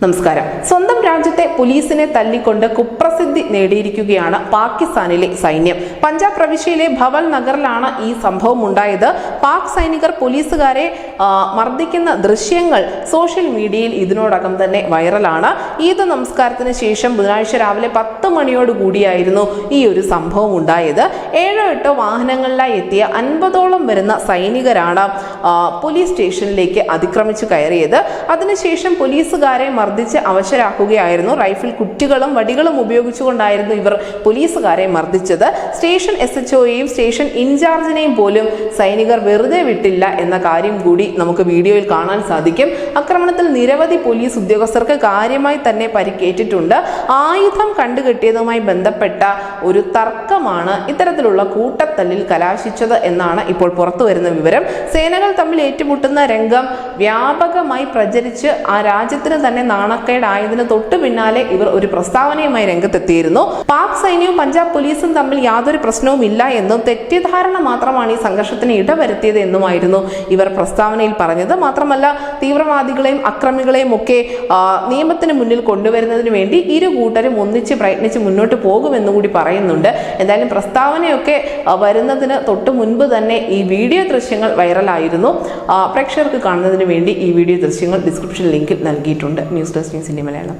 നമസ്കാരം. സ്വന്തം രാജ്യത്തെ പോലീസിനെ തല്ലിക്കൊണ്ട് കുപ്രസിദ്ധി നേടിയിരിക്കുകയാണ് പാകിസ്ഥാനിലെ സൈന്യം. പഞ്ചാബ് പ്രവിശ്യയിലെ ഭവൽ നഗറിലാണ് ഈ സംഭവം ഉണ്ടായത്. പാക് സൈനികർ പോലീസുകാരെ മർദ്ദിക്കുന്ന ദൃശ്യങ്ങൾ സോഷ്യൽ മീഡിയയിൽ ഇതിനോടകം തന്നെ വൈറലാണ്. ഈദ് നമസ്കാരത്തിന് ശേഷം ബുധനാഴ്ച രാവിലെ 10 മണിയോടുകൂടിയായിരുന്നു ഈ ഒരു സംഭവം ഉണ്ടായത്. 7-8 വാഹനങ്ങളിലായി എത്തിയ 50ഓളം വരുന്ന സൈനികരാണ് പോലീസ് സ്റ്റേഷനിലേക്ക് അതിക്രമിച്ചു കയറിയത്. അതിനുശേഷം പോലീസുകാരെ മർദ്ദിച്ച് അവശരാക്കുകയായിരുന്നു. റൈഫിൾ കുറ്റികളും വടികളും ഉപയോഗിച്ചുകൊണ്ടായിരുന്നു ഇവർ പോലീസുകാരെ മർദ്ദിച്ചത്. സ്റ്റേഷൻ SHOയെയും സ്റ്റേഷൻ ഇൻചാർജിനെയും പോലും സൈനികർ വെറുതെ വിട്ടില്ല എന്ന കാര്യം കൂടി നമുക്ക് വീഡിയോയിൽ കാണാൻ സാധിക്കും. ആക്രമണത്തിൽ നിരവധി പോലീസ് ഉദ്യോഗസ്ഥർക്ക് കാര്യമായി തന്നെ പരിക്കേറ്റിട്ടുണ്ട്. ആയുധം കണ്ടുകെട്ടിയതുമായി ബന്ധപ്പെട്ട ഒരു തർക്കമാണ് ഇത്തരത്തിലുള്ള കൂട്ടത്തല്ലിൽ കലാശിച്ചത് എന്നാണ് ഇപ്പോൾ പുറത്തു വരുന്ന വിവരം. സേനകൾ തമ്മിൽ ഏറ്റുമുട്ടുന്ന രംഗം വ്യാപകമായി പ്രചരിച്ച് ആ രാജ്യത്തിന് തന്നെ നാണക്കേടായതിന് തൊട്ടു പിന്നാലെ ഇവർ ഒരു പ്രസ്താവനയുമായി രംഗത്തെത്തിയിരുന്നു. പാക് സൈന്യവും പഞ്ചാബ് പോലീസും തമ്മിൽ യാതൊരു പ്രശ്നവും ഇല്ല എന്നും തെറ്റിദ്ധാരണ മാത്രമാണ് ഈ സംഘർഷത്തിന് ഇടവരുത്തിയത് എന്നുമായിരുന്നു ഇവർ പ്രസ്താവനയിൽ പറഞ്ഞത്. മാത്രമല്ല, തീവ്രവാദികളെയും അക്രമികളെയും ഒക്കെ നിയമത്തിന് മുന്നിൽ കൊണ്ടുവരുന്നതിന് വേണ്ടി ഇരു കൂട്ടരും ഒന്നിച്ച് പ്രയത്നിച്ച് മുന്നോട്ട് പോകുമെന്നുകൂടി പറയുന്നുണ്ട്. എന്തായാലും പ്രസ്താവനയൊക്കെ വരുന്നതിന് തൊട്ട് മുൻപ് തന്നെ ഈ വീഡിയോ ദൃശ്യങ്ങൾ വൈറലായിരുന്നു. പ്രേക്ഷകർക്ക് കാണുന്നതിന് വേണ്ടി ഈ വീഡിയോ ദൃശ്യങ്ങൾ ഡിസ്ക്രിപ്ഷൻ ലിങ്കിൽ നൽകിയിട്ടുണ്ട്. News desk news India Malayalam.